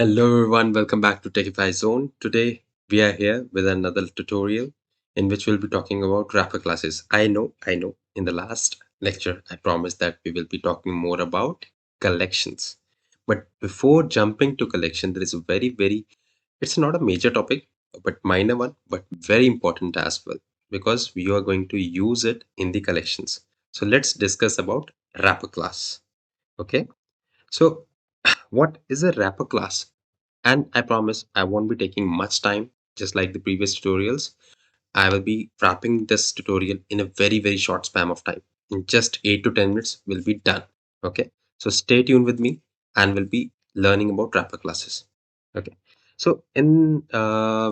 Hello everyone, welcome back to Techify Zone. Today we are here with another tutorial in which we'll be talking about wrapper classes. I know, in the last lecture I promised that we will be talking more about collections. But before jumping to collection, there is a it's not a major topic, but minor one, but very important as well because we are going to use it in the collections. So let's discuss about wrapper class. Okay, so what is a wrapper class? And I promise I won't be taking much time, just like the previous tutorials. I will be wrapping this tutorial in a very short span of time. In just 8 to 10 minutes, we'll be done. Okay. So stay tuned with me and we'll be learning about wrapper classes. Okay. So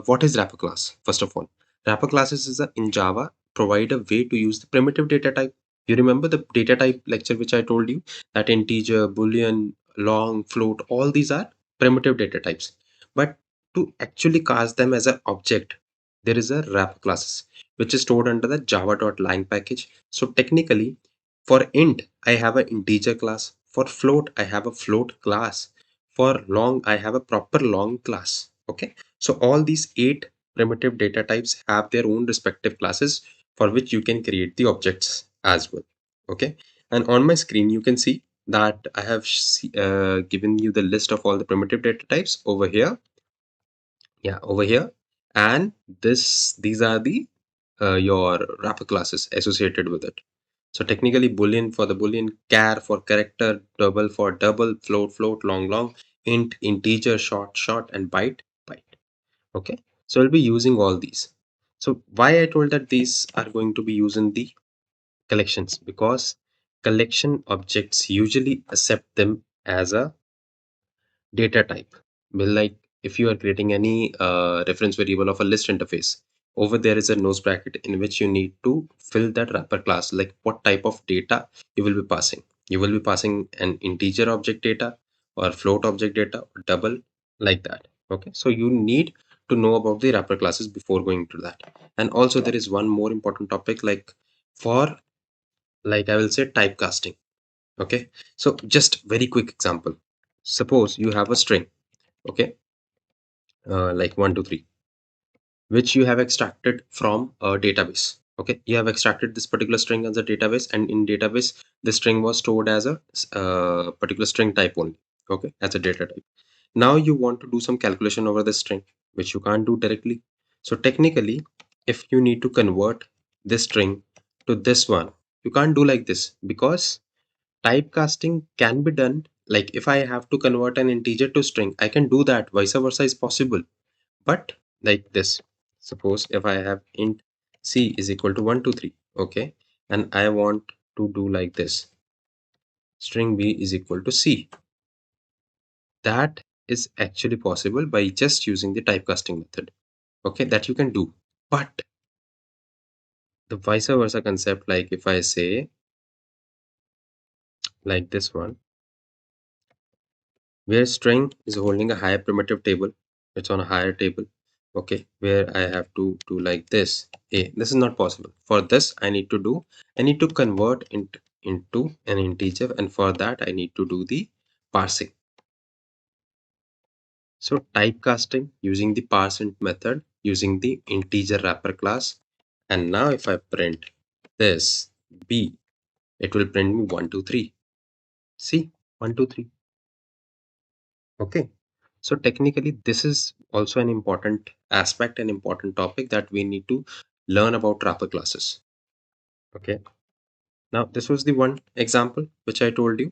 what is wrapper class? First of all, wrapper classes in Java provide a way to use the primitive data type. You remember the data type lecture which I told you that integer, boolean, long, float, all these are primitive data types. But to actually cast them as an object, there is a wrapper classes which is stored under the java.lang package. So technically, for int, I have an integer class. For float, I have a float class. For long, I have a proper long class. Okay. So all these 8 primitive data types have their own respective classes for which you can create the objects as well. Okay. And on my screen, you can see that I have given you the list of all the primitive data types over here. Yeah, over here. And these are the your wrapper classes associated with it. So technically boolean for the boolean, char for character, double for double, float, long, int, integer, short, and byte. Okay. So I'll be using all these. So why I told that these are going to be used in the collections? Because collection objects usually accept them as a data type. Well, like if you are creating any reference variable of a list interface, over there is a nose bracket in which you need to fill that wrapper class, like what type of data you will be passing. You will be passing an integer object data or float object data or double, like that. Okay, so you need to know about the wrapper classes before going to that. And also there is one more important topic, like for, like I will say, typecasting. Okay, so just very quick example. Suppose you have a string. Okay, like 1 2 3, which you have extracted from a database. Okay, you have extracted this particular string as a database, and in database the string was stored as a particular string type only. Okay, as a data type. Now you want to do some calculation over the string, which you can't do directly. So technically, if you need to convert this string to this one, you can't do like this, because typecasting can be done. Like if I have to convert an integer to string, I can do that. Vice versa is possible. But like this, suppose if I have int c is equal to 1 2 3, okay, and I want to do like this, string b is equal to c. That is actually possible by just using the typecasting method. Okay, that you can do. But the vice versa concept, like if I say like this one, where string is holding a higher primitive table, it's on a higher table. Okay, where I have to do like this, this is not possible. For this I need to convert into an integer, and for that I need to do the parsing. So typecasting using the parseInt method using the integer wrapper class. And now if I print this b, it will print me 1 2 3. See, 1 2 3. Okay. So technically, this is also an important aspect, an important topic that we need to learn about wrapper classes. Okay. Now, this was the one example which I told you.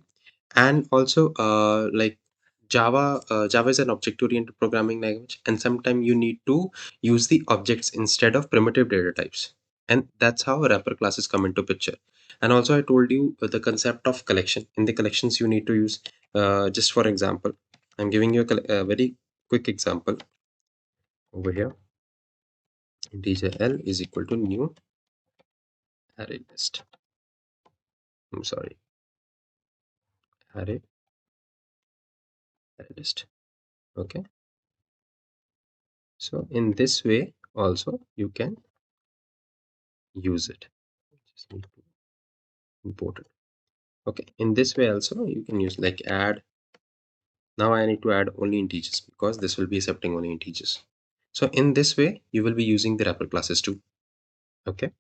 And also, like Java is an object-oriented programming language, and sometimes you need to use the objects instead of primitive data types. And that's how wrapper classes come into picture. And also, I told you the concept of collection. In the collections, you need to use, just for example, I'm giving you a very quick example over here. Integer L is equal to new array list. I'm sorry, array list. Okay. So in this way also you can use it. Just need to import it. Okay. In this way also you can use like add Now I need to add only integers because this will be accepting only integers. So in this way, you will be using the wrapper classes too. Okay.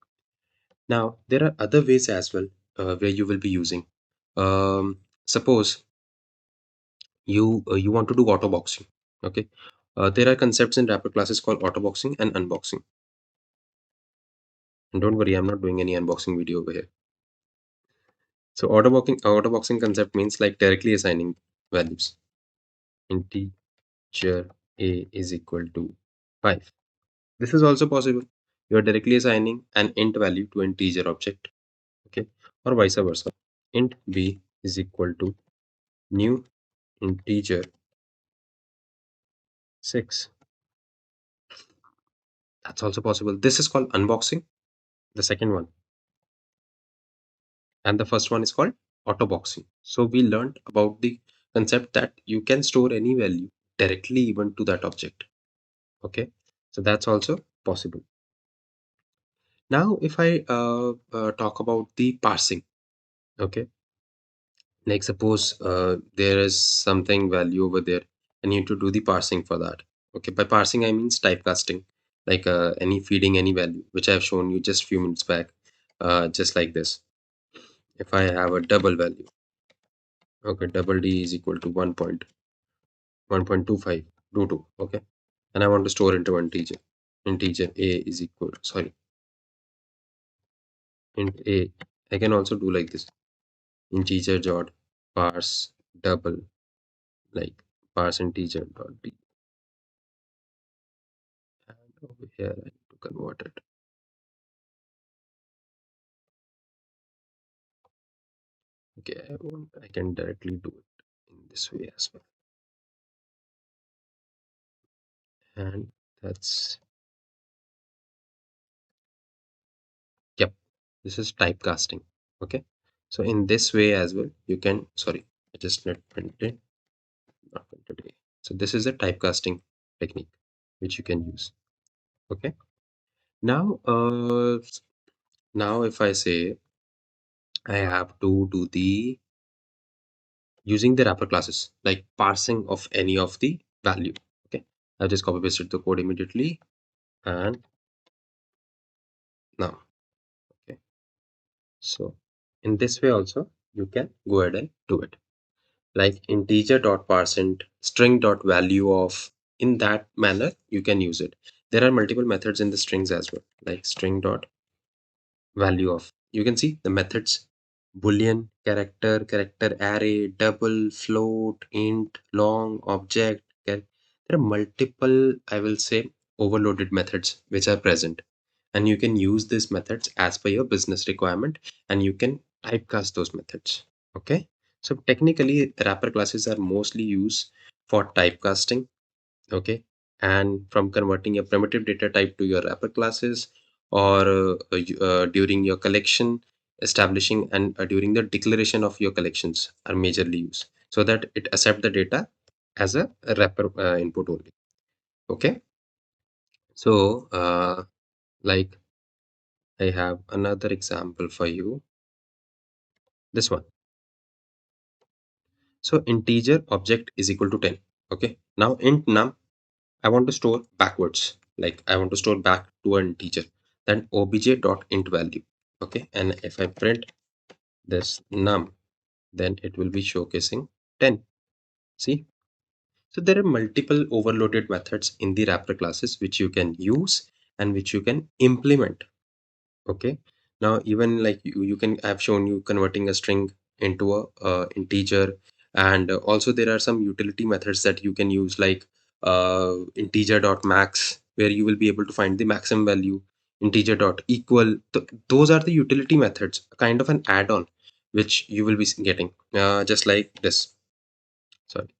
Now there are other ways as well where you will be using. Suppose you want to do autoboxing. Okay. There are concepts in wrapper classes called autoboxing and unboxing. And don't worry, I'm not doing any unboxing video over here. So autoboxing concept means like directly assigning values. Integer a is equal to 5. This is also possible. You are directly assigning an int value to an integer object, okay, or vice versa. Int b is equal to new integer 6. That's also possible. This is called unboxing, the second one, and the first one is called autoboxing. So we learned about the concept that you can store any value directly even to that object. Okay, so that's also possible. Now, if I talk about the parsing, okay, like suppose there is something value over there, I need to do the parsing for that. Okay, by parsing I means typecasting, like any feeding any value, which I have shown you just few minutes back, just like this. If I have a double value, okay, double d is equal to 1.2522, okay, and I want to store into integer a is equal, sorry, int a. I can also do like this, integer dot parse double, like parse integer dot d, and over here I need to convert it. Okay, I can directly do it in this way as well, and that's, yep, this is typecasting. Okay, so in this way as well you can, sorry, I just not printed, not printed a. So this is a typecasting technique which you can use. Okay, now now if I say I have to do the using the wrapper classes, like parsing of any of the value. Okay, I just copy pasted the code immediately, and now, okay, so in this way also you can go ahead and do it, like integer dot parseInt string dot value of. In that manner you can use it. There are multiple methods in the strings as well, like string dot value of. You can see the methods: boolean, character, character array, double, float, int, long, object. There are multiple, I will say, overloaded methods which are present, and you can use these methods as per your business requirement, and you can typecast those methods. Okay, so technically wrapper classes are mostly used for typecasting. Okay, and from converting a primitive data type to your wrapper classes, or during your collection establishing, and during the declaration of your collections are majorly used, so that it accept the data as a wrapper input only. Okay, so like I have another example for you, this one. So integer object is equal to 10. Okay, now int num I want to store backwards, like I want to store back to an integer, then obj dot int value. Okay, and if I print this num, then it will be showcasing 10. See, so there are multiple overloaded methods in the wrapper classes which you can use and which you can implement. Okay, now even like you can, I've shown you converting a string into a integer, and also there are some utility methods that you can use, like integer dot max, where you will be able to find the maximum value, integer dot equal. Those are the utility methods, kind of an add-on which you will be getting, just like this. Sorry,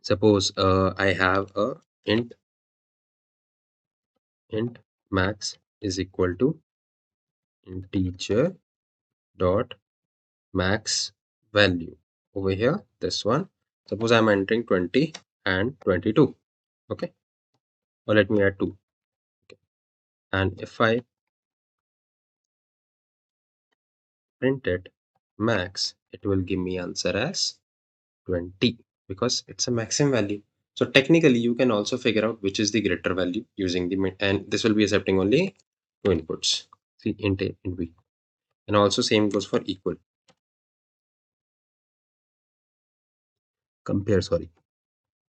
suppose I have a int int max is equal to integer dot max value. Over here, this one, suppose I'm entering 20 and 22. Okay, or let me add 2. Okay, and if I print it max, it will give me answer as 20, because it's a maximum value. So technically, you can also figure out which is the greater value using the and this will be accepting only two inputs. See, int A and B. And also same goes for equal. Compare, sorry.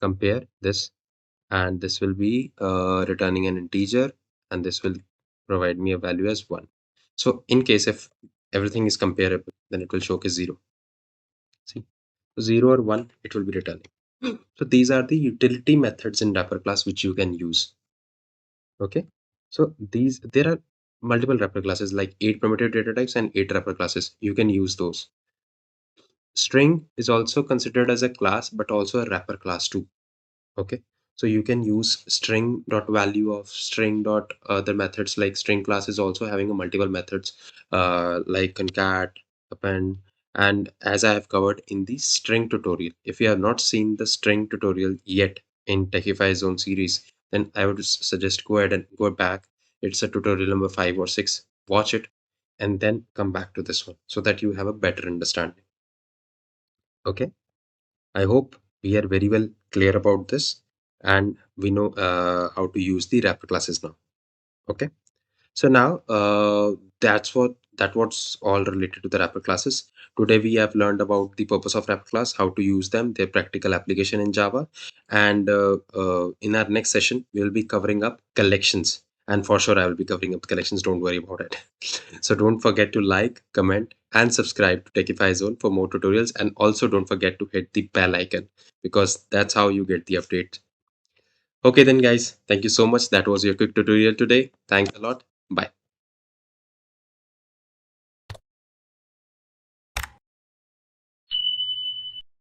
Compare this, and this will be returning an integer, and this will provide me a value as 1. So in case if everything is comparable, then it will showcase 0. See, 0 or 1, it will be returning. So these are the utility methods in wrapper class which you can use. Okay. So there are multiple wrapper classes like 8 primitive data types and 8 wrapper classes. You can use those. String is also considered as a class, but also a wrapper class too. Okay. So you can use string dot value of string dot other methods, like string class is also having a multiple methods like concat, append, and as I have covered in the string tutorial. If you have not seen the string tutorial yet in Techify Zone series, then I would suggest go ahead and go back. It's a tutorial number 5 or 6. Watch it and then come back to this one so that you have a better understanding. Okay. I hope we are very well clear about this and we know how to use the wrapper classes now. Okay. So now that was all related to the wrapper classes. Today we have learned about the purpose of wrapper class, how to use them, their practical application in Java, and in our next session we will be covering up collections. And for sure I will be covering up collections. Don't worry about it. So don't forget to like, comment, and subscribe to Techify Zone for more tutorials. And also don't forget to hit the bell icon because that's how you get the update. Okay then guys, thank you so much. That was your quick tutorial today. Thanks a lot. Bye.